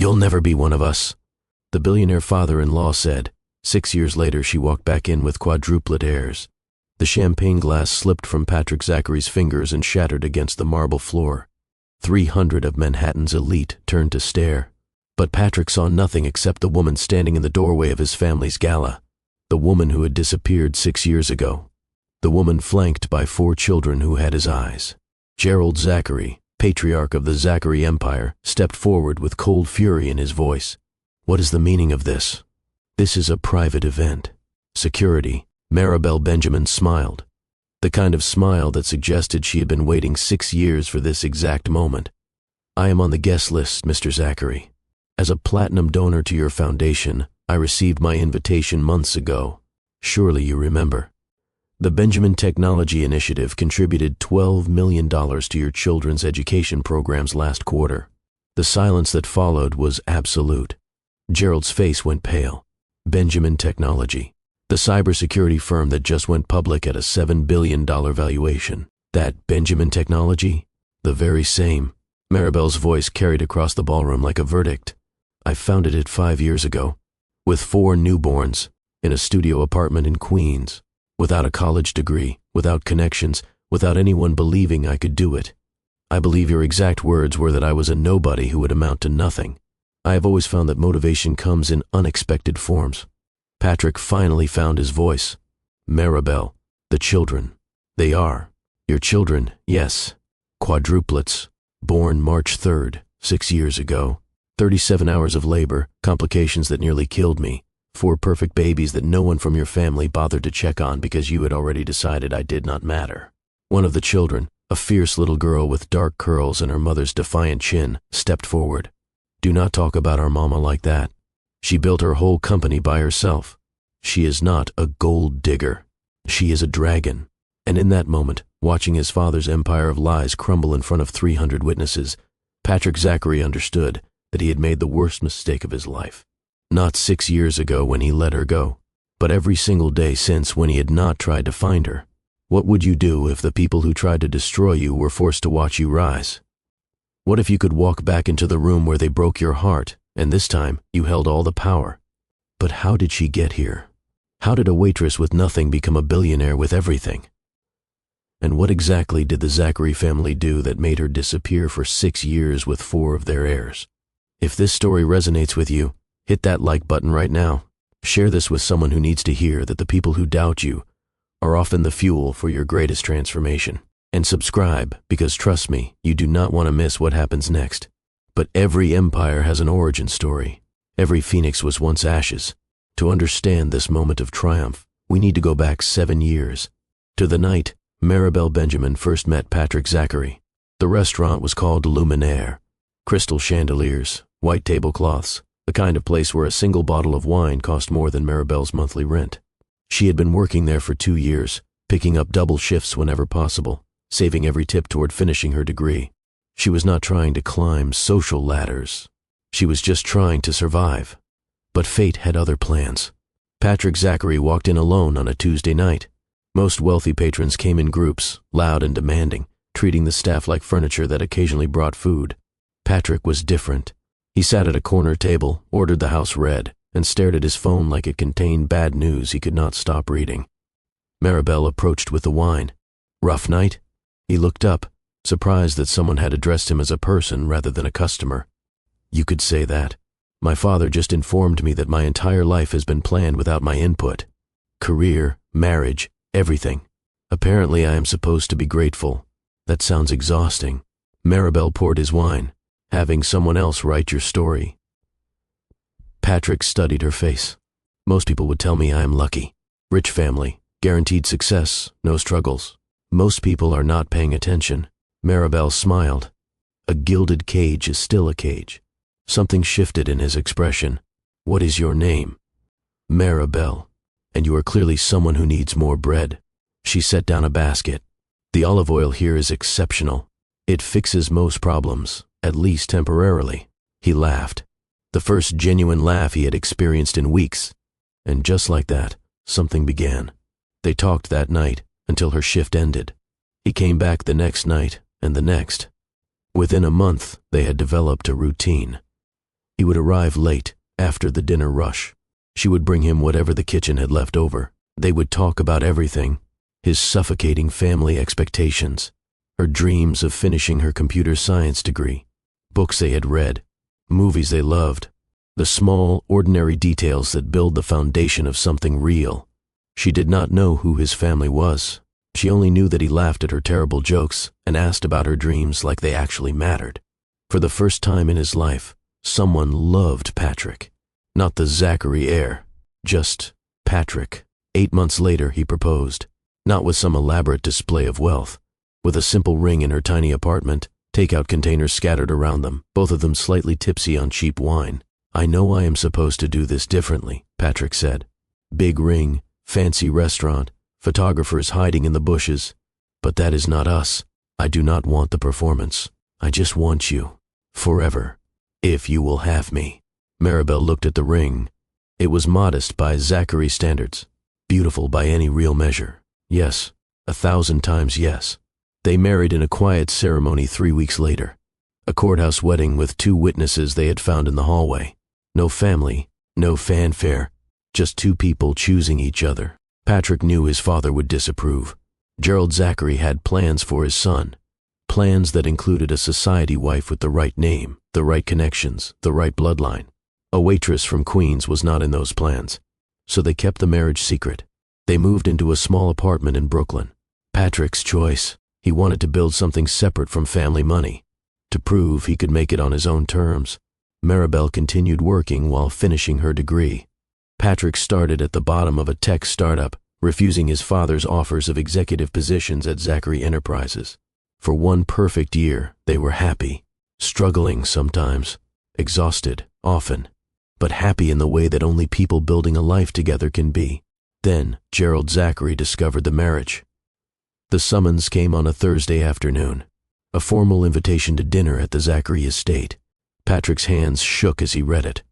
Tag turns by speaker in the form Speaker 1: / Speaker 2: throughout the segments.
Speaker 1: You'll never be one of us," the billionaire father-in-law said. 6 years later, she walked back in with Quadruplet heirs. The champagne glass slipped from Patrick Zachary's fingers and shattered against the marble floor. 300 of Manhattan's elite turned to stare. But Patrick saw nothing except the woman standing in the doorway of his family's gala. The woman who had disappeared 6 years ago. The woman flanked by 4 children who had his eyes. Gerald Zachary, patriarch of the Zachary Empire, stepped forward with cold fury in his voice. "What is the meaning of this? This is a private event. Security." Maribel Benjamin smiled. The kind of smile that suggested she had been waiting 6 years for this exact moment. "I am on the guest list, Mr. Zachary. As a platinum donor to your foundation, I received my invitation months ago. Surely you remember. The Benjamin Technology Initiative contributed $12 million to your children's education programs last quarter." The silence that followed was absolute. Gerald's face went pale. Benjamin Technology, the cybersecurity firm that just went public at a $7 billion valuation. That Benjamin Technology? The very same. Maribel's voice carried across the ballroom like a verdict. "I founded it 5 years ago, with 4 newborns, in a studio apartment in Queens, without a college degree, without connections, without anyone believing I could do it. I believe your exact words were that I was a nobody who would amount to nothing. I have always found that motivation comes in unexpected forms." Patrick finally found his voice. "Maribel, the children. They are your children, yes. Quadruplets, born March 3rd, 6 years ago. 37 hours of labor, complications that nearly killed me. 4 perfect babies that no one from your family bothered to check on because you had already decided I did not matter." One of the children, a fierce little girl with dark curls and her mother's defiant chin, stepped forward. "Do not talk about our mama like that. She built her whole company by herself. She is not a gold digger. She is a dragon." And in that moment, watching his father's empire of lies crumble in front of 300 witnesses, Patrick Zachary understood that he had made the worst mistake of his life. Not 6 years ago when he let her go, but every single day since when he had not tried to find her. What would you do if the people who tried to destroy you were forced to watch you rise? What if you could walk back into the room where they broke your heart, and this time you held all the power? But how did she get here? How did a waitress with nothing become a billionaire with everything? And what exactly did the Zachary family do that made her disappear for 6 years with 4 of their heirs? If this story resonates with you, hit that like button right now. Share this with someone who needs to hear that the people who doubt you are often the fuel for your greatest transformation. And subscribe, because trust me, you do not want to miss what happens next. But every empire has an origin story. Every phoenix was once ashes. To understand this moment of triumph, we need to go back 7 years, to the night Maribel Benjamin first met Patrick Zachary. The restaurant was called Billionaire. Crystal chandeliers, white tablecloths, the kind of place where a single bottle of wine cost more than Maribel's monthly rent. She had been working there for 2 years, picking up double shifts whenever possible, saving every tip toward finishing her degree. She was not trying to climb social ladders. She was just trying to survive. But fate had other plans. Patrick Zachary walked in alone on a Tuesday night. Most wealthy patrons came in groups, loud and demanding, treating the staff like furniture that occasionally brought food. Patrick was different. He sat at a corner table, ordered the house red, and stared at his phone like it contained bad news he could not stop reading. Maribel approached with the wine. "Rough night?" He looked up, surprised that someone had addressed him as a person rather than a customer. "You could say that. My father just informed me that my entire life has been planned without my input. Career, marriage, everything. Apparently I am supposed to be grateful. That sounds exhausting." Maribel poured his wine. "Having someone else write your story." Patrick studied her face. "Most people would tell me I am lucky. Rich family, guaranteed success, no struggles. Most people are not paying attention." Maribel smiled. A gilded cage is still a cage. Something shifted in his expression. "What is your name?" "Maribel. And you are clearly someone who needs more bread." She set down a basket. "The olive oil here is exceptional. It fixes most problems, at least temporarily." He laughed. The first genuine laugh he had experienced in weeks. And just like that, something began. They talked that night until her shift ended. He came back the next night and the next. Within a month, they had developed a routine. He He would arrive late, after the dinner rush. She would bring him whatever the kitchen had left over. They would talk about everything: his suffocating family expectations, her dreams of finishing her computer science degree, books they had read, movies they loved, the small, ordinary details that build the foundation of something real. She did not know who his family was. She only knew that he laughed at her terrible jokes and asked about her dreams like they actually mattered. For the first time in his life, someone loved Patrick. Not the Zachary heir, just Patrick. 8 months later, he proposed, not with some elaborate display of wealth. With a simple ring in her tiny apartment, takeout containers scattered around them, both of them slightly tipsy on cheap wine. "I know I am supposed to do this differently," Patrick said. "Big ring, fancy restaurant, photographers hiding in the bushes. But that is not us. I do not want the performance. I just want you. Forever. If you will have me." Maribel looked at the ring. It was modest by Zachary standards, beautiful by any real measure. Yes, 1,000 times yes. They married in a quiet ceremony 3 weeks later. A courthouse wedding with 2 witnesses they had found in the hallway. No family, no fanfare, just 2 people choosing each other. Patrick knew his father would disapprove. Gerald Zachary had plans for his son. Plans that included a society wife with the right name, the right connections, the right bloodline. A waitress from Queens was not in those plans, so they kept the marriage secret. They moved into a small apartment in Brooklyn. Patrick's choice. He wanted to build something separate from family money, to prove he could make it on his own terms. Maribel continued working while finishing her degree. Patrick started at the bottom of a tech startup, refusing his father's offers of executive positions at Zachary Enterprises. For 1 perfect year, they were happy, struggling sometimes, exhausted often, but happy in the way that only people building a life together can be. Then Gerald Zachary discovered the marriage. The summons came on a Thursday afternoon, a formal invitation to dinner at the Zachary estate. Patrick's hands shook as he read it.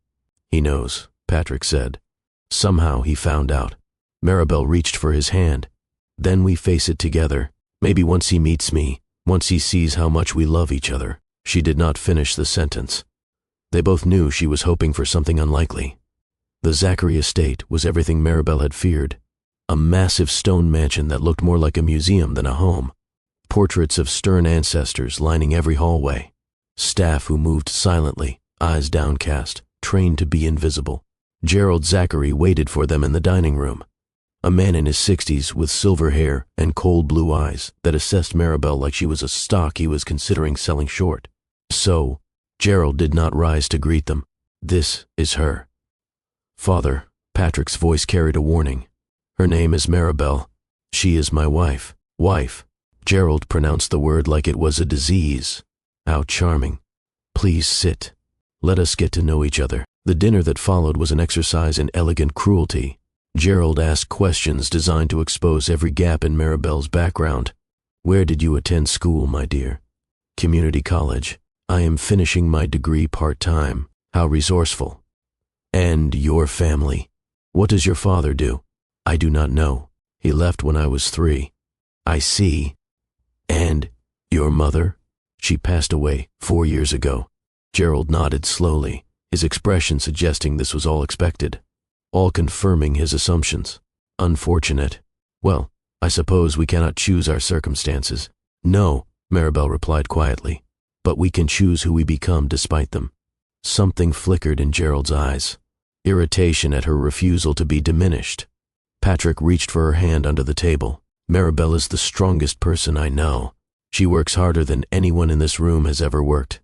Speaker 1: "He knows," Patrick said. Somehow he found out. Maribel reached for his hand. "Then we face it together. Maybe once he meets me, once he sees how much we love each other." She did not finish the sentence. They both knew she was hoping for something unlikely. The Zachary estate was everything Maribel had feared. A massive stone mansion that looked more like a museum than a home. Portraits of stern ancestors lining every hallway. Staff who moved silently, eyes downcast, trained to be invisible. Gerald Zachary waited for them in the dining room. A man in his 60s with silver hair and cold blue eyes that assessed Maribel like she was a stock he was considering selling short. So, Gerald did not rise to greet them. "This is her." "Father," Patrick's voice carried a warning. "Her name is Maribel. She is my wife." "Wife." Gerald pronounced the word like it was a disease. "How charming. Please sit. Let us get to know each other." The dinner that followed was an exercise in elegant cruelty. Gerald asked questions designed to expose every gap in Maribel's background. "Where did you attend school, my dear?" "Community college. I am finishing my degree part-time." "How resourceful." "And your family? What does your father do?" "I do not know. He left when I was 3. "I see. And your mother?" "She passed away 4 years ago." Gerald nodded slowly, his expression suggesting this was all expected, all confirming his assumptions. "Unfortunate. Well, I suppose we cannot choose our circumstances." "No," Maribel replied quietly, "but we can choose who we become despite them." Something flickered in Gerald's eyes, irritation at her refusal to be diminished. Patrick reached for her hand under the table. "Maribel is the strongest person I know. She works harder than anyone in this room has ever worked.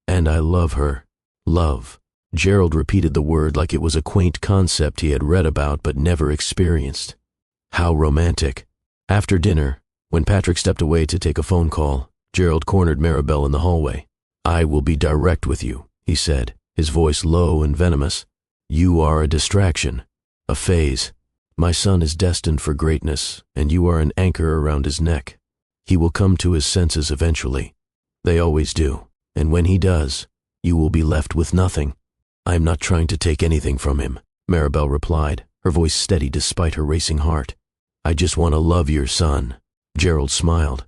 Speaker 1: And I love her." Love. Gerald repeated the word like it was a quaint concept he had read about but never experienced. How romantic. After dinner, when Patrick stepped away to take a phone call, Gerald cornered Maribel in the hallway. "I will be direct with you," he said, his voice low and venomous. "You are a distraction, a phase. My son is destined for greatness, and you are an anchor around his neck. He will come to his senses eventually. They always do. And when he does, you will be left with nothing." "I am not trying to take anything from him," Maribel replied, her voice steady despite her racing heart. "I just want to love your son." Gerald smiled,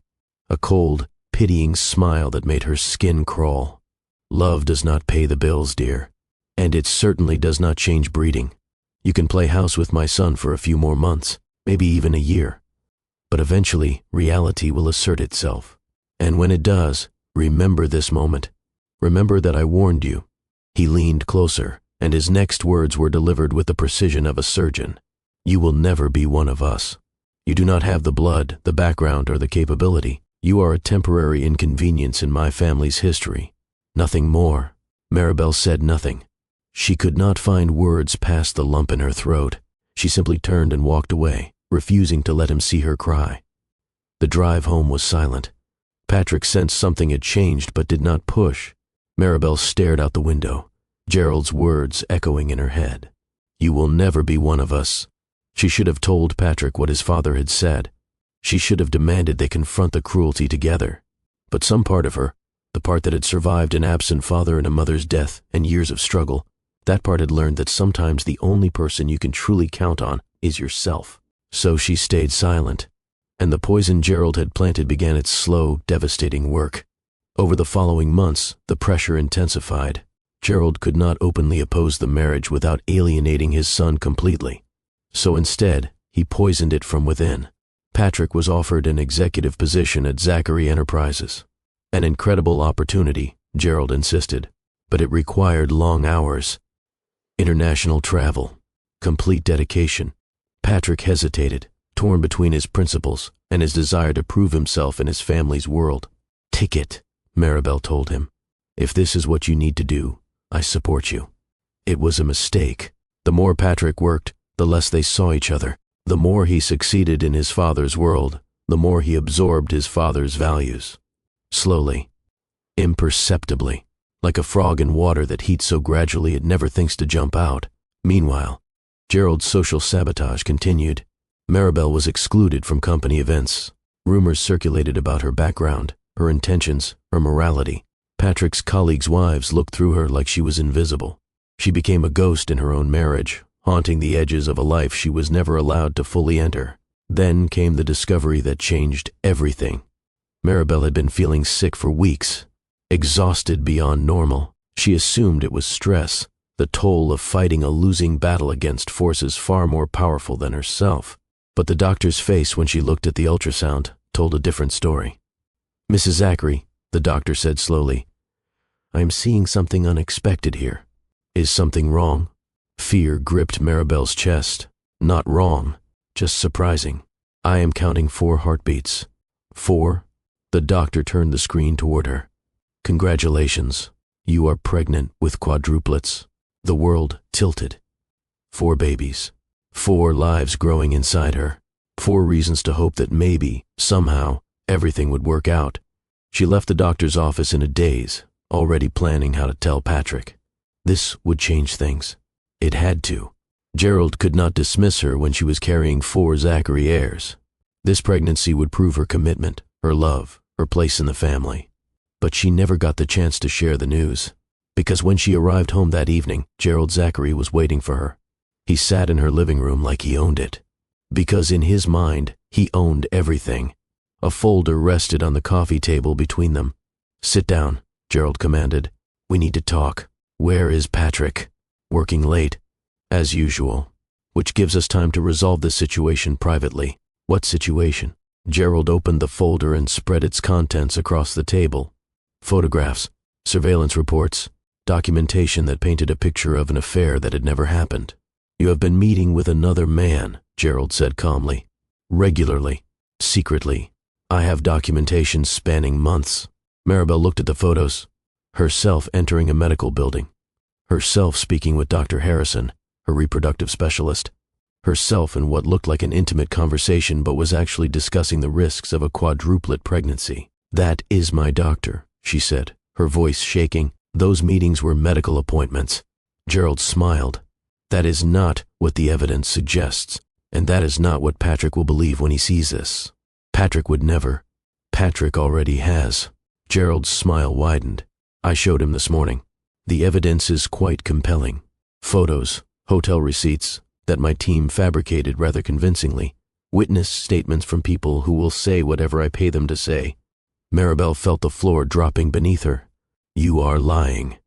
Speaker 1: a cold, pitying smile that made her skin crawl. "Love does not pay the bills, dear. And it certainly does not change breeding. You can play house with my son for a few more months, maybe even a year. But eventually, reality will assert itself. And when it does, remember this moment. Remember that I warned you." He leaned closer, and his next words were delivered with the precision of a surgeon. "You will never be one of us. You do not have the blood, the background, or the capability. You are a temporary inconvenience in my family's history. Nothing more." Maribel said nothing. She could not find words past the lump in her throat. She simply turned and walked away, refusing to let him see her cry. The drive home was silent. Patrick sensed something had changed but did not push. Maribel stared out the window, Gerald's words echoing in her head. "You will never be one of us." She should have told Patrick what his father had said. She should have demanded they confront the cruelty together. But some part of her, the part that had survived an absent father and a mother's death and years of struggle, that part had learned that sometimes the only person you can truly count on is yourself. So she stayed silent, and the poison Gerald had planted began its slow, devastating work. Over the following months, the pressure intensified. Gerald could not openly oppose the marriage without alienating his son completely. So instead, he poisoned it from within. Patrick was offered an executive position at Zachary Enterprises. An incredible opportunity, Gerald insisted, but it required long hours. International travel, complete dedication. Patrick hesitated, torn between his principles and his desire to prove himself in his family's world. "Take it," Maribel told him. "If this is what you need to do, I support you." It was a mistake. The more Patrick worked, the less they saw each other. The more he succeeded in his father's world, the more he absorbed his father's values. Slowly, imperceptibly, like a frog in water that heats so gradually it never thinks to jump out. Meanwhile, Gerald's social sabotage continued. Maribel was excluded from company events. Rumors circulated about her background, her intentions, her morality. Patrick's colleagues' wives looked through her like she was invisible. She became a ghost in her own marriage, haunting the edges of a life she was never allowed to fully enter. Then came the discovery that changed everything. Maribel had been feeling sick for weeks, exhausted beyond normal. She assumed it was stress, the toll of fighting a losing battle against forces far more powerful than herself. But the doctor's face when she looked at the ultrasound told a different story. "Mrs. Zachary," the doctor said slowly, "I am seeing something unexpected here. Is something wrong?" Fear gripped Maribel's chest. "Not wrong, just surprising. I am counting 4 heartbeats." 4? The doctor turned the screen toward her. "Congratulations. You are pregnant with quadruplets." The world tilted. 4 babies. 4 lives growing inside her. 4 reasons to hope that maybe, somehow, everything would work out. She left the doctor's office in a daze, already planning how to tell Patrick. This would change things. It had to. Gerald could not dismiss her when she was carrying 4 Zachary heirs. This pregnancy would prove her commitment, her love, her place in the family. But she never got the chance to share the news, because when she arrived home that evening, Gerald Zachary was waiting for her. He sat in her living room like he owned it. Because in his mind, he owned everything. A folder rested on the coffee table between them. "Sit down," Gerald commanded. "We need to talk." "Where is Patrick?" "Working late, as usual, which gives us time to resolve the situation privately." "What situation?" Gerald opened the folder and spread its contents across the table. Photographs, surveillance reports, documentation that painted a picture of an affair that had never happened. "You have been meeting with another man," Gerald said calmly. "Regularly, secretly. I have documentation spanning months." Maribel looked at the photos. Herself entering a medical building. Herself speaking with Dr. Harrison, her reproductive specialist. Herself in what looked like an intimate conversation but was actually discussing the risks of a quadruplet pregnancy. "That is my doctor," she said, her voice shaking. "Those meetings were medical appointments." Gerald smiled. "That is not what the evidence suggests, and that is not what Patrick will believe when he sees this." "Patrick would never." "Patrick already has." Gerald's smile widened. "I showed him this morning. The evidence is quite compelling. Photos, hotel receipts that my team fabricated rather convincingly, witness statements from people who will say whatever I pay them to say." Maribel felt the floor dropping beneath her. "You are lying.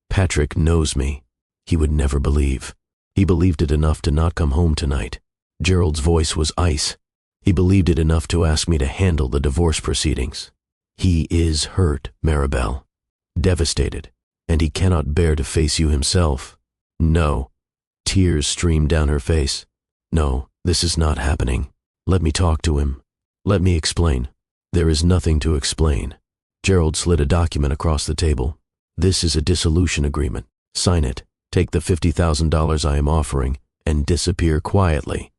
Speaker 1: Patrick knows me. He would never believe. He believed it enough to not come home tonight. Gerald's voice was ice. He believed it enough to ask me to handle the divorce proceedings. He is hurt, Maribel. Devastated. And he cannot bear to face you himself. No. Tears streamed down her face. No, this is not happening. Let me talk to him. Let me explain. There is nothing to explain. Gerald slid a document across the table. This is a dissolution agreement. Sign it. Take the $50,000 I am offering and disappear quietly.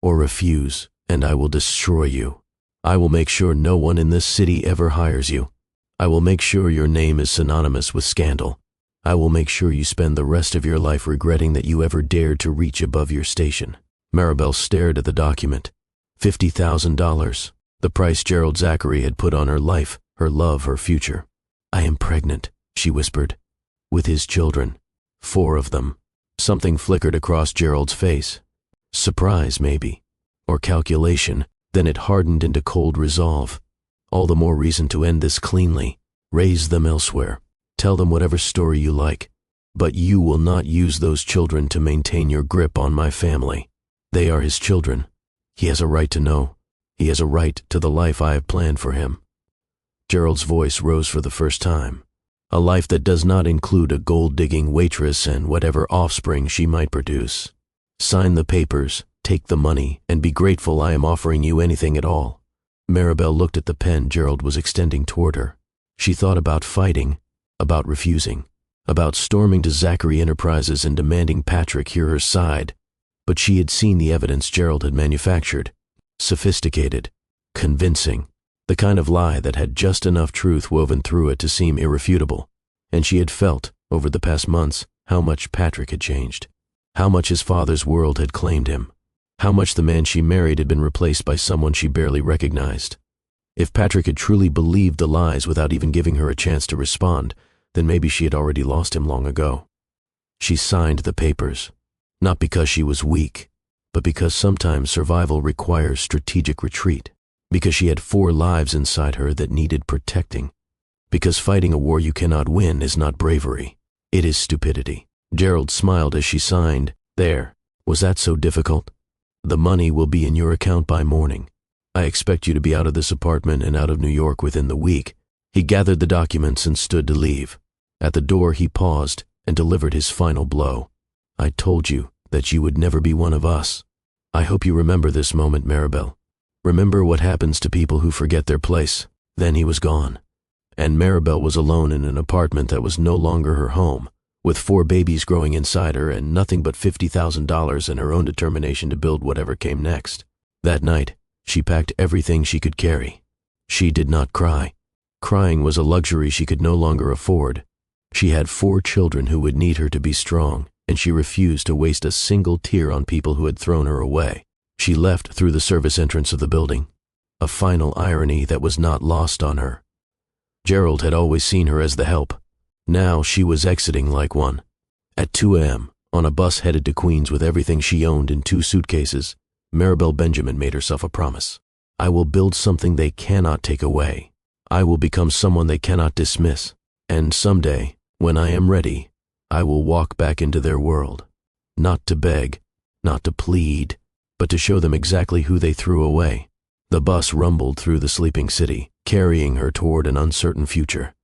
Speaker 1: Or refuse, and I will destroy you. I will make sure no one in this city ever hires you. I will make sure your name is synonymous with scandal. I will make sure you spend the rest of your life regretting that you ever dared to reach above your station. Maribel stared at the document. $50,000. The price Gerald Zachary had put on her life, her love, her future. I am pregnant, she whispered. With his children. 4 of them. Something flickered across Gerald's face. Surprise, maybe. Or calculation. Then it hardened into cold resolve. All the more reason to end this cleanly. Raise them elsewhere. Tell them whatever story you like. But you will not use those children to maintain your grip on my family. They are his children. He has a right to know. He has a right to the life I have planned for him. Gerald's voice rose for the first time. A life that does not include a gold-digging waitress and whatever offspring she might produce. Sign the papers, take the money, and be grateful I am offering you anything at all. Maribel looked at the pen Gerald was extending toward her. She thought about fighting, about refusing, about storming to Zachary Enterprises and demanding Patrick hear her side. But she had seen the evidence Gerald had manufactured. Sophisticated, convincing, the kind of lie that had just enough truth woven through it to seem irrefutable. And she had felt, over the past months, how much Patrick had changed, how much his father's world had claimed him, how much the man she married had been replaced by someone she barely recognized. If Patrick had truly believed the lies without even giving her a chance to respond, then maybe she had already lost him long ago. She signed the papers, not because she was weak, but because sometimes survival requires strategic retreat, because she had 4 lives inside her that needed protecting, because fighting a war you cannot win is not bravery, it is stupidity. Gerald smiled as she signed. There, was that so difficult? The money will be in your account by morning. I expect you to be out of this apartment and out of New York within the week. He gathered the documents and stood to leave. At the door he paused and delivered his final blow. I told you that you would never be one of us. I hope you remember this moment, Maribel. Remember what happens to people who forget their place. Then he was gone. And Maribel was alone in an apartment that was no longer her home, with 4 babies growing inside her and nothing but $50,000 and her own determination to build whatever came next. That night, she packed everything she could carry. She did not cry. Crying was a luxury she could no longer afford. She had 4 children who would need her to be strong, and she refused to waste a single tear on people who had thrown her away. She left through the service entrance of the building, a final irony that was not lost on her. Gerald had always seen her as the help. Now she was exiting like one. At 2 a.m., on a bus headed to Queens with everything she owned in 2 suitcases, Maribel Benjamin made herself a promise. I will build something they cannot take away. I will become someone they cannot dismiss. And someday, when I am ready, I will walk back into their world. Not to beg, not to plead, but to show them exactly who they threw away. The bus rumbled through the sleeping city, carrying her toward an uncertain future.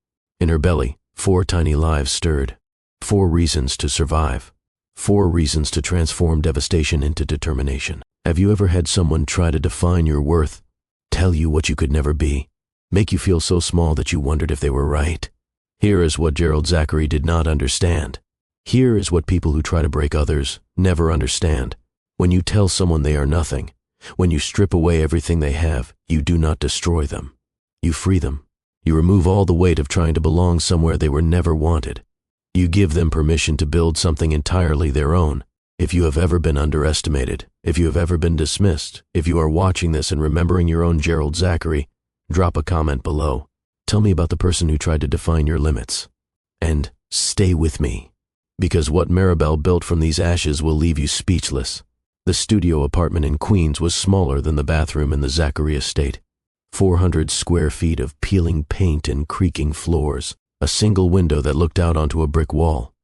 Speaker 1: In her belly, 4 tiny lives stirred. 4 reasons to survive. 4 reasons to transform devastation into determination. Have you ever had someone try to define your worth, tell you what you could never be, make you feel so small that you wondered if they were right? Here is what Gerald Zachary did not understand. Here is what people who try to break others never understand. When you tell someone they are nothing, when you strip away everything they have, you do not destroy them. You free them. You remove all the weight of trying to belong somewhere they were never wanted. You give them permission to build something entirely their own. If you have ever been underestimated, if you have ever been dismissed, if you are watching this and remembering your own Gerald Zachary, drop a comment below. Tell me about the person who tried to define your limits. And stay with me, because what Maribel built from these ashes will leave you speechless. The studio apartment in Queens was smaller than the bathroom in the Zachary estate. 400 square feet of peeling paint and creaking floors, a single window that looked out onto a brick wall.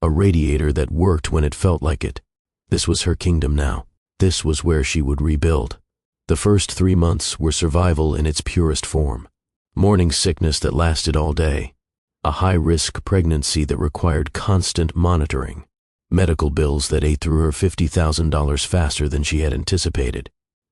Speaker 1: a radiator that worked when it felt like it. This was her kingdom now. This was where she would rebuild. The first 3 months were survival in its purest form. Morning sickness that lasted all day. A high-risk pregnancy that required constant monitoring. Medical bills that ate through her $50,000 faster than she had anticipated.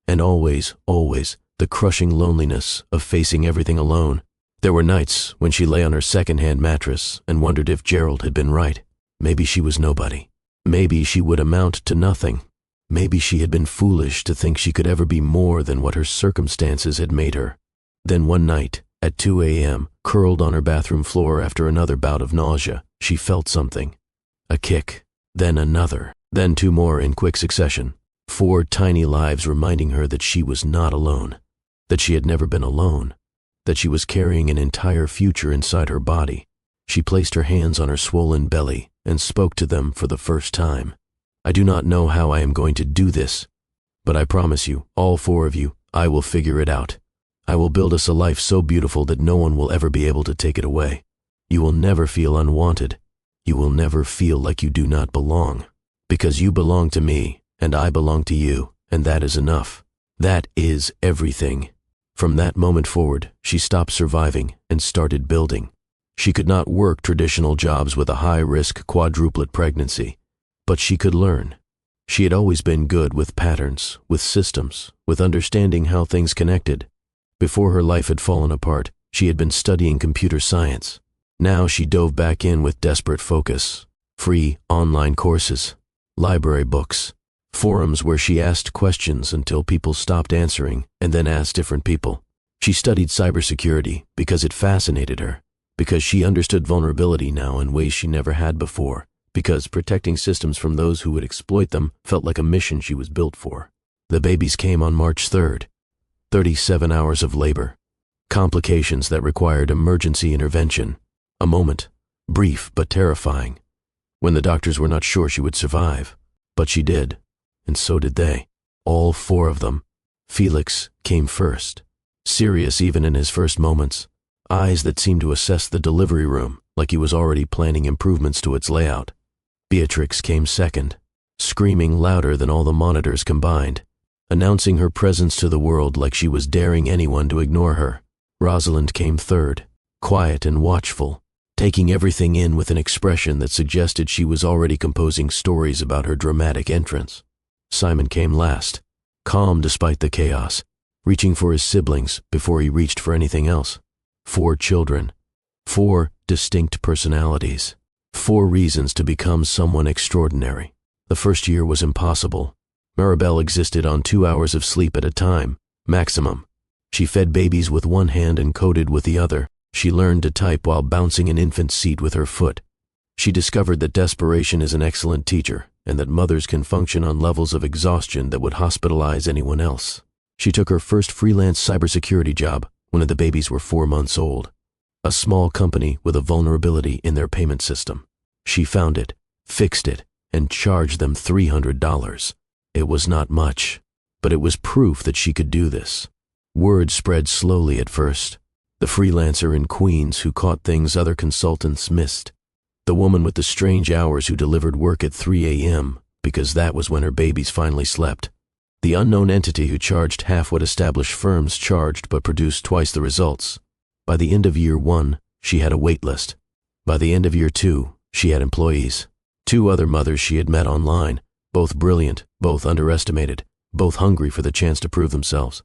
Speaker 1: And always, the crushing loneliness of facing everything alone. There were nights when she lay on her second-hand mattress and wondered if Gerald had been right. Maybe she was nobody. Maybe she would amount to nothing. Maybe she had been foolish to think she could ever be more than what her circumstances had made her. Then one night, at 2 a.m., curled on her bathroom floor after another bout of nausea, she felt something. A kick, then another, then 2 more in quick succession. 4 tiny lives reminding her that she was not alone, that she had never been alone, that she was carrying an entire future inside her body. She placed her hands on her swollen belly and spoke to them for the first time. I do not know how I am going to do this, but I promise you, all 4 of you, I will figure it out. I will build us a life so beautiful that no one will ever be able to take it away. You will never feel unwanted. You will never feel like you do not belong, because you belong to me, and I belong to you, and that is enough. That is everything. From that moment forward, she stopped surviving and started building. She could not work traditional jobs with a high-risk quadruplet pregnancy, but she could learn. She had always been good with patterns, with systems, with understanding how things connected. Before her life had fallen apart, she had been studying computer science. Now she dove back in with desperate focus. Free online courses, library books, forums where she asked questions until people stopped answering and then asked different people. She studied cybersecurity because it fascinated her, because she understood vulnerability now in ways she never had before, because protecting systems from those who would exploit them felt like a mission she was built for. The babies came on March 3rd. 37 hours of labor. Complications that required emergency intervention. A moment, brief but terrifying, when the doctors were not sure she would survive. But she did, and so did they. All 4 of them. Felix came first, serious even in his first moments, eyes that seemed to assess the delivery room like he was already planning improvements to its layout. Beatrix came second, screaming louder than all the monitors combined, announcing her presence to the world like she was daring anyone to ignore her. Rosalind came third, quiet and watchful, taking everything in with an expression that suggested she was already composing stories about her dramatic entrance. Simon came last, calm despite the chaos, reaching for his siblings before he reached for anything else. 4 children, 4 distinct personalities, 4 reasons to become someone extraordinary. The first year was impossible. Maribel existed on 2 hours of sleep at a time, maximum. She fed babies with one hand and coded with the other. She learned to type while bouncing an infant seat with her foot. She discovered that desperation is an excellent teacher, and that mothers can function on levels of exhaustion that would hospitalize anyone else. She took her first freelance cybersecurity job when the babies were 4 months old. A small company with a vulnerability in their payment system. She found it, fixed it, and charged them $300. It was not much, but it was proof that she could do this. Word spread slowly at first. The freelancer in Queens who caught things other consultants missed. The woman with the strange hours who delivered work at 3 a.m. because that was when her babies finally slept. The unknown entity who charged half what established firms charged but produced twice the results. By the end of year 1, she had a wait list. By the end of year 2, she had employees. 2 other mothers she had met online, both brilliant, both underestimated, both hungry for the chance to prove themselves.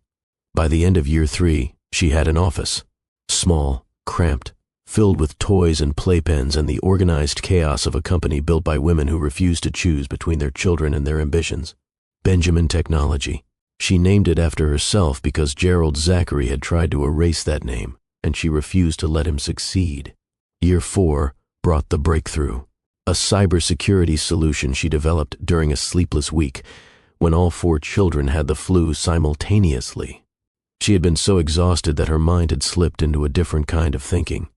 Speaker 1: By the end of year 3, she had an office. Small, cramped, filled with toys and playpens and the organized chaos of a company built by women who refused to choose between their children and their ambitions. Benjamin Technology. She named it after herself because Gerald Zachary had tried to erase that name, and she refused to let him succeed. Year 4 brought the breakthrough. A cybersecurity solution she developed during a sleepless week when all 4 children had the flu simultaneously. She had been so exhausted that her mind had slipped into a different kind of thinking.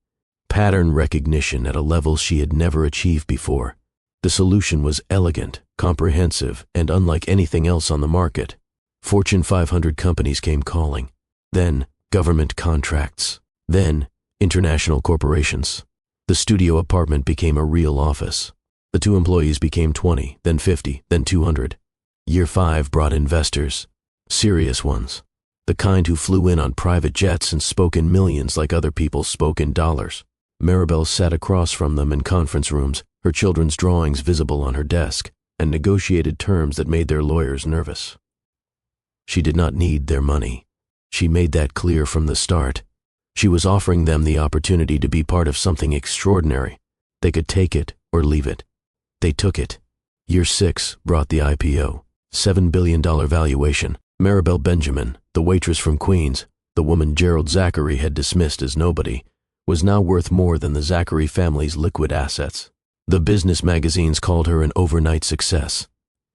Speaker 1: Pattern recognition at a level she had never achieved before. The solution was elegant, comprehensive, and unlike anything else on the market. Fortune 500 companies came calling. Then, government contracts. Then, international corporations. The studio apartment became a real office. The 2 employees became 20, then 50, then 200. Year 5 brought investors. Serious ones. The kind who flew in on private jets and spoke in millions like other people spoke in dollars. Maribel sat across from them in conference rooms, her children's drawings visible on her desk, and negotiated terms that made their lawyers nervous. She did not need their money. She made that clear from the start. She was offering them the opportunity to be part of something extraordinary. They could take it or leave it. They took it. Year 6 brought the IPO. $7 billion valuation. Maribel Benjamin, the waitress from Queens, the woman Gerald Zachary had dismissed as nobody, was now worth more than the Zachary family's liquid assets. The business magazines called her an overnight success.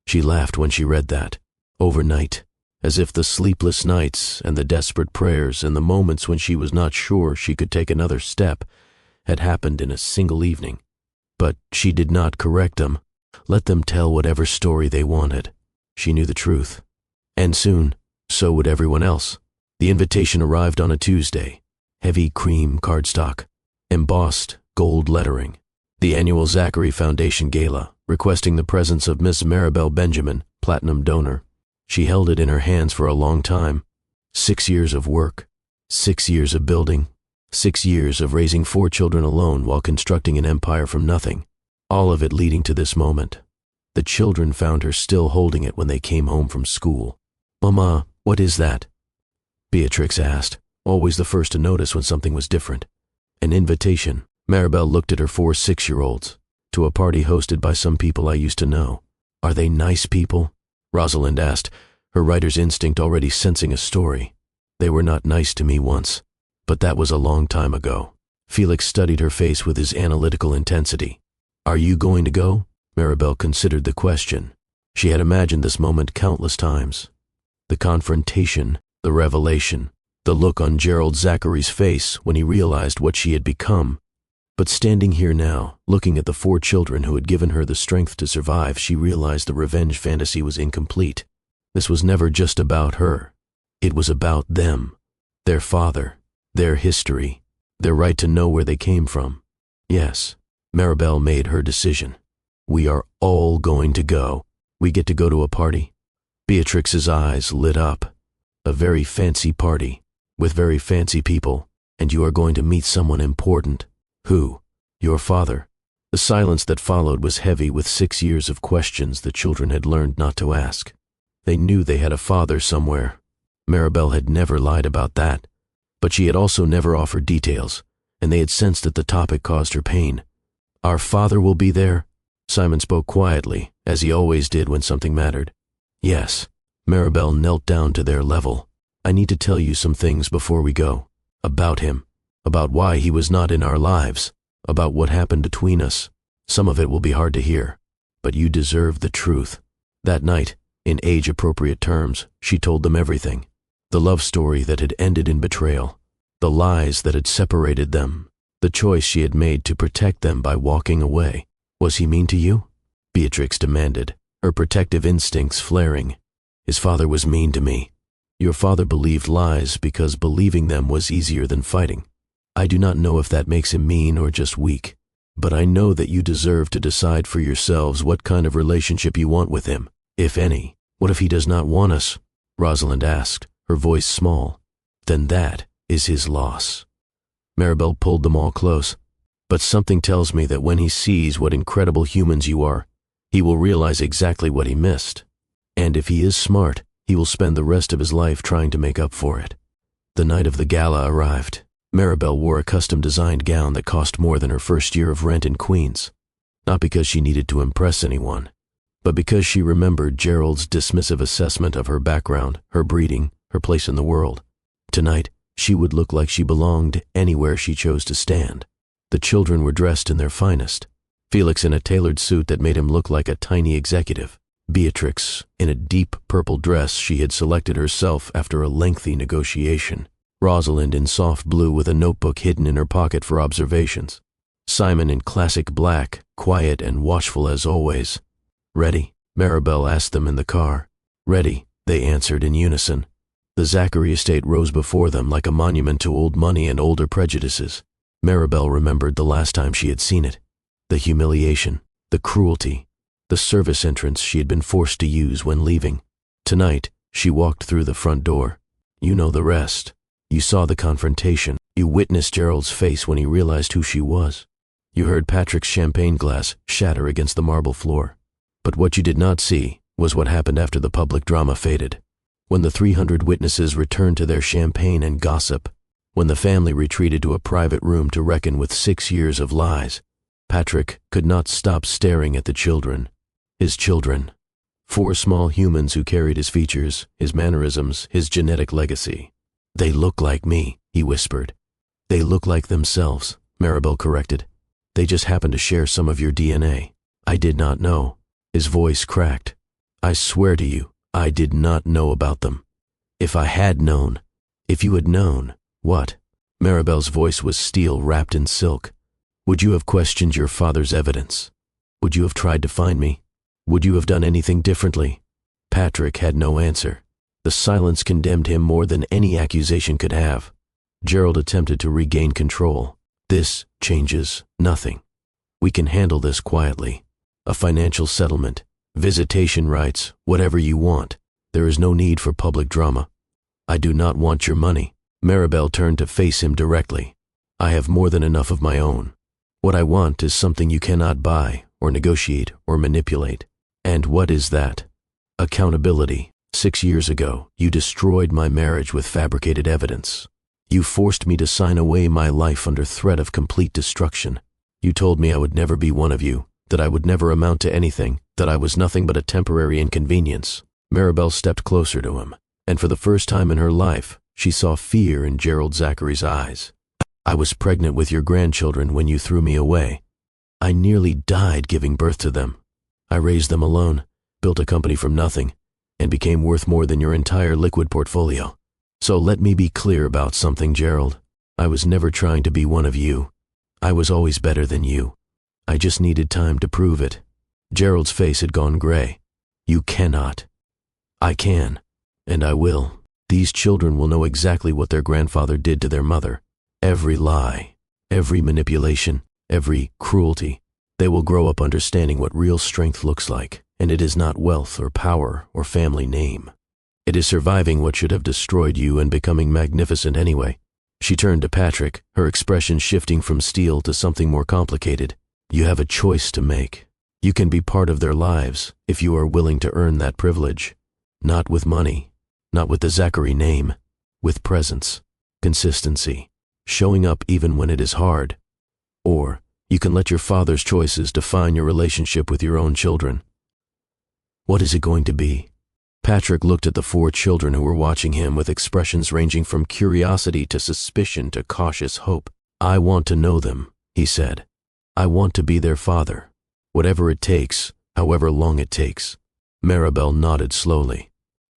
Speaker 1: She laughed when she read that. Overnight. As if the sleepless nights and the desperate prayers and the moments when she was not sure she could take another step had happened in a single evening. But she did not correct them, let them tell whatever story they wanted. She knew the truth. And soon, so would everyone else. The invitation arrived on a Tuesday. Heavy cream cardstock, embossed gold lettering. The annual Zachary Foundation Gala, requesting the presence of Miss Maribel Benjamin, platinum donor. She held it in her hands for a long time. 6 years of work, 6 years of building, 6 years of raising 4 children alone while constructing an empire from nothing, all of it leading to this moment. The children found her still holding it when they came home from school. "Mama, what is that?" Beatrix asked, always the first to notice when something was different. An invitation. Maribel looked at her 4 6-year-olds, to a party hosted by some people I used to know. "Are they nice people?" Rosalind asked, her writer's instinct already sensing a story. "They were not nice to me once, but that was a long time ago." Felix studied her face with his analytical intensity. "Are you going to go?" Maribel considered the question. She had imagined this moment countless times. The confrontation, the revelation, the look on Gerald Zachary's face when he realized what she had become. But standing here now, looking at the 4 children who had given her the strength to survive, she realized the revenge fantasy was incomplete. This was never just about her. It was about them, their father, their history, their right to know where they came from. Yes, Maribel made her decision. "We are all going to go. We get to go to a party." Beatrix's eyes lit up. "A very fancy party, with very fancy people, and you are going to meet someone important." "Who?" "Your father." The silence that followed was heavy with 6 years of questions the children had learned not to ask. They knew they had a father somewhere. Maribel had never lied about that, but she had also never offered details, and they had sensed that the topic caused her pain. "Our father will be there?" Simon spoke quietly, as he always did when something mattered. "Yes." Maribel knelt down to their level. "I need to tell you some things before we go. About him. About why he was not in our lives. About what happened between us. Some of it will be hard to hear, but you deserve the truth." That night, in age-appropriate terms, she told them everything. The love story that had ended in betrayal. The lies that had separated them. The choice she had made to protect them by walking away. "Was he mean to you?" Beatrix demanded, her protective instincts flaring. "His father was mean to me. Your father believed lies because believing them was easier than fighting. I do not know if that makes him mean or just weak, but I know that you deserve to decide for yourselves what kind of relationship you want with him, if any." "What if he does not want us?" Rosalind asked, her voice small. "Then that is his loss." Maribel pulled them all close. "But something tells me that when he sees what incredible humans you are, he will realize exactly what he missed. And if he is smart, he will spend the rest of his life trying to make up for it." The night of the gala arrived. Maribel wore a custom-designed gown that cost more than her first year of rent in Queens. Not because she needed to impress anyone, but because she remembered Gerald's dismissive assessment of her background, her breeding, her place in the world. Tonight, she would look like she belonged anywhere she chose to stand. The children were dressed in their finest. Felix in a tailored suit that made him look like a tiny executive. Beatrix in a deep purple dress she had selected herself after a lengthy negotiation. Rosalind in soft blue with a notebook hidden in her pocket for observations. Simon in classic black, quiet and watchful as always. "Ready?" Maribel asked them in the car. "Ready," they answered in unison. The Zachary estate rose before them like a monument to old money and older prejudices. Maribel remembered the last time she had seen it. The humiliation, the cruelty, the service entrance she had been forced to use when leaving. Tonight, she walked through the front door. You know the rest. You saw the confrontation. You witnessed Gerald's face when he realized who she was. You heard Patrick's champagne glass shatter against the marble floor. But what you did not see was what happened after the public drama faded. When the 300 witnesses returned to their champagne and gossip, when the family retreated to a private room to reckon with 6 years of lies, Patrick could not stop staring at the children. His children. 4 small humans who carried his features, his mannerisms, his genetic legacy. They look like me, he whispered. They look like themselves, Maribel corrected. They just happen to share some of your DNA. I did not know. His voice cracked. I swear to you, I did not know about them. If I had known, if you had known, what? Maribel's voice was steel wrapped in silk. Would you have questioned your father's evidence? Would you have tried to find me? Would you have done anything differently? Patrick had no answer. The silence condemned him more than any accusation could have. Gerald attempted to regain control. This changes nothing. We can handle this quietly. A financial settlement, visitation rights, whatever you want. There is no need for public drama. I do not want your money. Maribel turned to face him directly. I have more than enough of my own. What I want is something you cannot buy, or negotiate, or manipulate. And what is that? Accountability. 6 years ago, you destroyed my marriage with fabricated evidence. You forced me to sign away my life under threat of complete destruction. You told me I would never be one of you, that I would never amount to anything, that I was nothing but a temporary inconvenience. Maribel stepped closer to him, and for the first time in her life, she saw fear in Gerald Zachary's eyes. I was pregnant with your grandchildren when you threw me away. I nearly died giving birth to them. I raised them alone, built a company from nothing, and became worth more than your entire liquid portfolio. So let me be clear about something, Gerald. I was never trying to be one of you. I was always better than you. I just needed time to prove it. Gerald's face had gone gray. You cannot. I can, and I will. These children will know exactly what their grandfather did to their mother. Every lie, every manipulation, every cruelty. They will grow up understanding what real strength looks like, and it is not wealth or power or family name. It is surviving what should have destroyed you and becoming magnificent anyway. She turned to Patrick, her expression shifting from steel to something more complicated. You have a choice to make. You can be part of their lives if you are willing to earn that privilege. Not with money, not with the Zachary name, with presence, consistency, showing up even when it is hard. Or you can let your father's choices define your relationship with your own children. What is it going to be? Patrick looked at the 4 children who were watching him with expressions ranging from curiosity to suspicion to cautious hope. I want to know them, he said. I want to be their father. Whatever it takes, however long it takes. Maribel nodded slowly.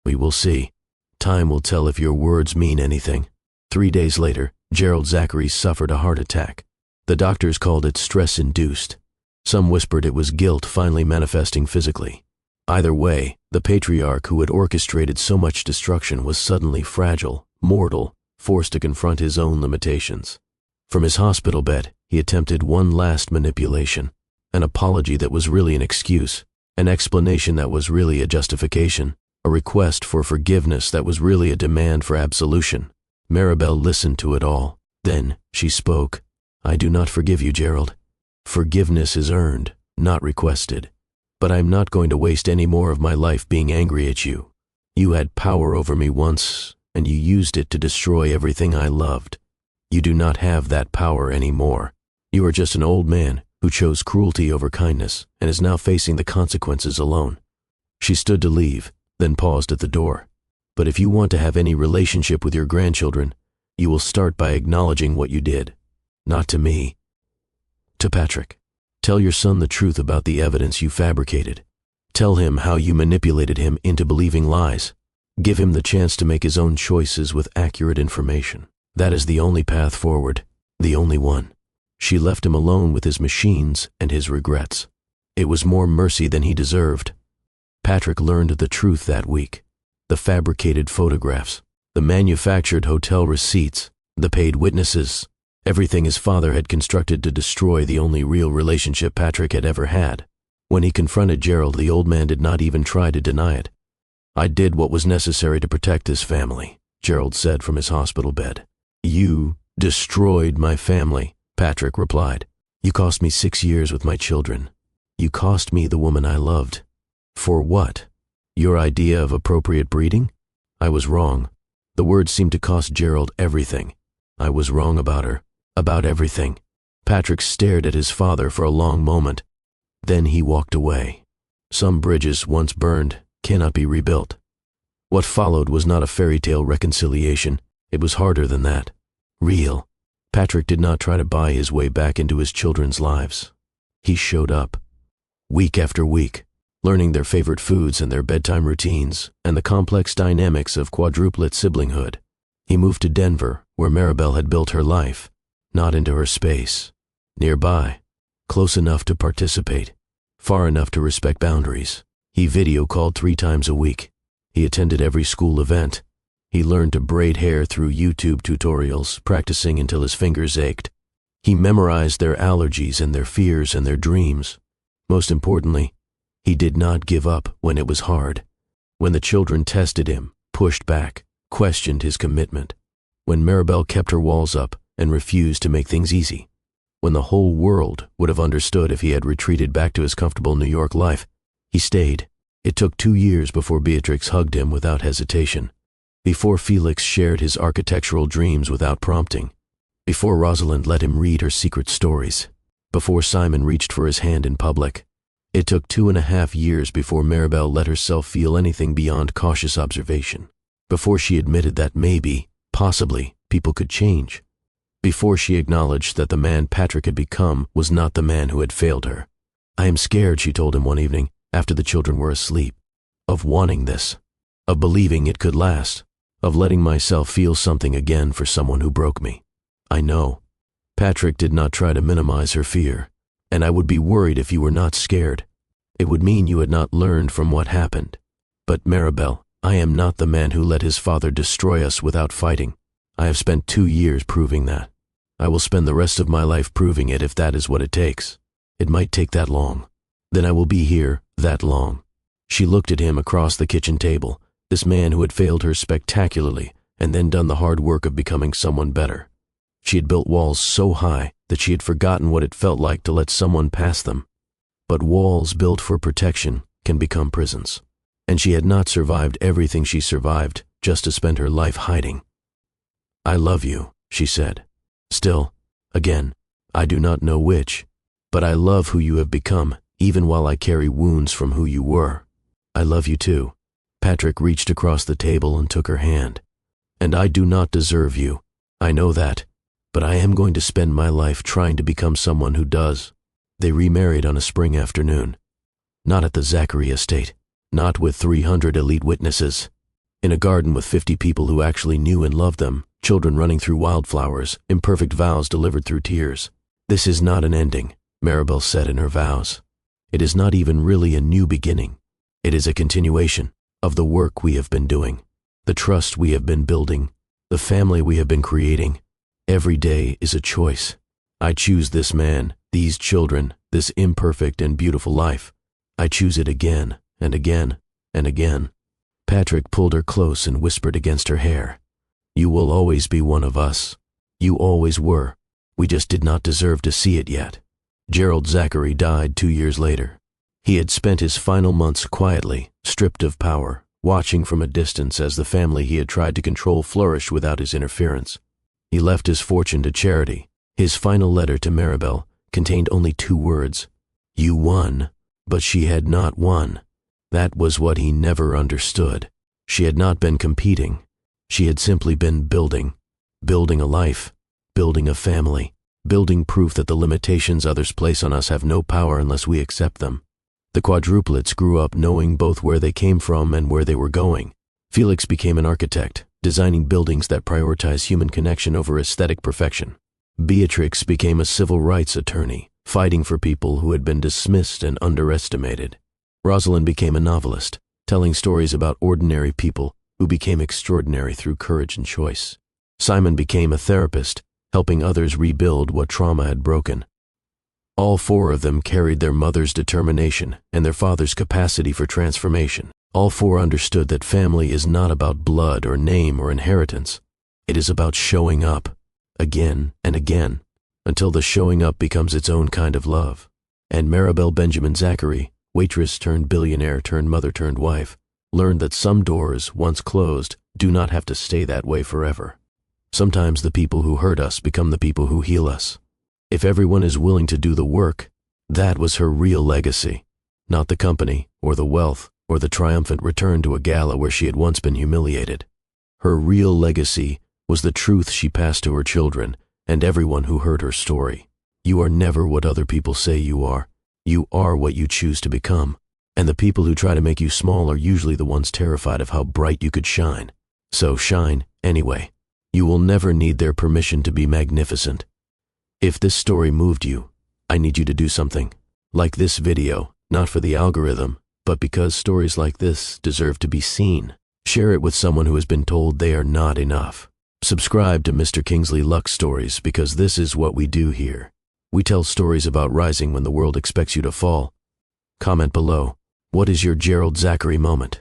Speaker 1: We will see. Time will tell if your words mean anything. 3 days later, Gerald Zachary suffered a heart attack. The doctors called it stress-induced. Some whispered it was guilt finally manifesting physically. Either way, the patriarch who had orchestrated so much destruction was suddenly fragile, mortal, forced to confront his own limitations. From his hospital bed, he attempted one last manipulation, an apology that was really an excuse, an explanation that was really a justification, a request for forgiveness that was really a demand for absolution. Maribel listened to it all. Then she spoke. I do not forgive you, Gerald. Forgiveness is earned, not requested. But I am not going to waste any more of my life being angry at you. You had power over me once, and you used it to destroy everything I loved. You do not have that power anymore. You are just an old man who chose cruelty over kindness and is now facing the consequences alone. She stood to leave, then paused at the door. But if you want to have any relationship with your grandchildren, you will start by acknowledging what you did. Not to me. To Patrick. Tell your son the truth about the evidence you fabricated. Tell him how you manipulated him into believing lies. Give him the chance to make his own choices with accurate information. That is the only path forward, the only one. She left him alone with his machines and his regrets. It was more mercy than he deserved. Patrick learned the truth that week. The fabricated photographs, the manufactured hotel receipts, the paid witnesses, everything his father had constructed to destroy the only real relationship Patrick had ever had. When he confronted Gerald, the old man did not even try to deny it. "I did what was necessary to protect this family," Gerald said from his hospital bed. "You destroyed my family," Patrick replied. "You cost me 6 years with my children. You cost me the woman I loved. For what? Your idea of appropriate breeding? I was wrong." The words seemed to cost Gerald everything. I was wrong about her, about everything. Patrick stared at his father for a long moment. Then he walked away. Some bridges, once burned, cannot be rebuilt. What followed was not a fairy tale reconciliation. It was harder than that. Real. Patrick did not try to buy his way back into his children's lives. He showed up. Week after week, learning their favorite foods and their bedtime routines, and the complex dynamics of quadruplet siblinghood. He moved to Denver, where Maribel had built her life, not into her space. Nearby, close enough to participate, far enough to respect boundaries. He video called 3 times a week. He attended every school event. He learned to braid hair through YouTube tutorials, practicing until his fingers ached. He memorized their allergies and their fears and their dreams. Most importantly, he did not give up when it was hard. When the children tested him, pushed back, questioned his commitment. When Maribel kept her walls up and refused to make things easy. When the whole world would have understood if he had retreated back to his comfortable New York life, he stayed. It took 2 years before Beatrix hugged him without hesitation. Before Felix shared his architectural dreams without prompting. Before Rosalind let him read her secret stories. Before Simon reached for his hand in public. It took 2.5 years before Maribel let herself feel anything beyond cautious observation. Before she admitted that maybe, possibly, people could change. Before she acknowledged that the man Patrick had become was not the man who had failed her. "I am scared," she told him one evening, after the children were asleep, "of wanting this, of believing it could last, of letting myself feel something again for someone who broke me. I know." Patrick did not try to minimize her fear. "And I would be worried if you were not scared. It would mean you had not learned from what happened. But Maribel, I am not the man who let his father destroy us without fighting. I have spent 2 years proving that. I will spend the rest of my life proving it if that is what it takes. It might take that long. Then I will be here that long." She looked at him across the kitchen table, this man who had failed her spectacularly and then done the hard work of becoming someone better. She had built walls so high that she had forgotten what it felt like to let someone pass them. But walls built for protection can become prisons. And she had not survived everything she survived just to spend her life hiding. "I love you," she said. "Still, again, I do not know which, but I love who you have become, even while I carry wounds from who you were. I love you too." Patrick reached across the table and took her hand. "And I do not deserve you. I know that. But I am going to spend my life trying to become someone who does." They remarried on a spring afternoon. Not at the Zachary estate. Not with 300 elite witnesses. In a garden with 50 people who actually knew and loved them, children running through wildflowers, imperfect vows delivered through tears. "This is not an ending," Maribel said in her vows. "It is not even really a new beginning. It is a continuation of the work we have been doing, the trust we have been building, the family we have been creating. Every day is a choice. I choose this man, these children, this imperfect and beautiful life. I choose it again and again and again." Patrick pulled her close and whispered against her hair. "You will always be one of us. You always were. We just did not deserve to see it yet." Gerald Zachary died 2 years later. He had spent his final months quietly, stripped of power, watching from a distance as the family he had tried to control flourished without his interference. He left his fortune to charity. His final letter to Maribel contained only 2 words. "You won, but she had not won." That was what he never understood. She had not been competing. She had simply been building. Building a life. Building a family. Building proof that the limitations others place on us have no power unless we accept them. The quadruplets grew up knowing both where they came from and where they were going. Felix became an architect, designing buildings that prioritize human connection over aesthetic perfection. Beatrix became a civil rights attorney, fighting for people who had been dismissed and underestimated. Rosalind became a novelist, telling stories about ordinary people who became extraordinary through courage and choice. Simon became a therapist, helping others rebuild what trauma had broken. All four of them carried their mother's determination and their father's capacity for transformation. All four understood that family is not about blood or name or inheritance. It is about showing up, again and again, until the showing up becomes its own kind of love. And Maribel Benjamin Zachary, waitress turned billionaire turned mother turned wife, learned that some doors, once closed, do not have to stay that way forever. Sometimes the people who hurt us become the people who heal us. If everyone is willing to do the work, that was her real legacy, not the company or the wealth or the triumphant return to a gala where she had once been humiliated. Her real legacy was the truth she passed to her children and everyone who heard her story. You are never what other people say you are. You are what you choose to become. And the people who try to make you small are usually the ones terrified of how bright you could shine. So shine anyway. You will never need their permission to be magnificent. If this story moved you, I need you to do something. Like this video, not for the algorithm, but because stories like this deserve to be seen. Share it with someone who has been told they are not enough. Subscribe to Mr. Kingsley Luck Stories because this is what we do here. We tell stories about rising when the world expects you to fall. Comment below. What is your Gerald Zachary moment?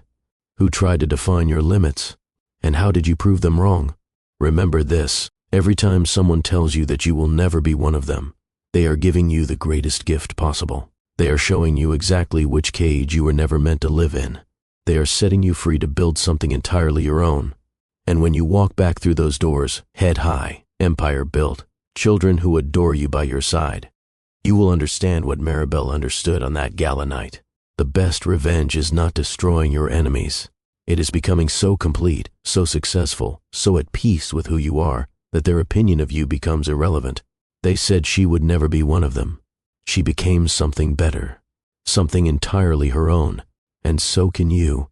Speaker 1: Who tried to define your limits? And how did you prove them wrong? Remember this, every time someone tells you that you will never be one of them, they are giving you the greatest gift possible. They are showing you exactly which cage you were never meant to live in. They are setting you free to build something entirely your own. And when you walk back through those doors, head high, empire built, children who adore you by your side, you will understand what Maribel understood on that gala night. The best revenge is not destroying your enemies. It is becoming so complete, so successful, so at peace with who you are, that their opinion of you becomes irrelevant. They said she would never be one of them. She became something better, something entirely her own, and so can you.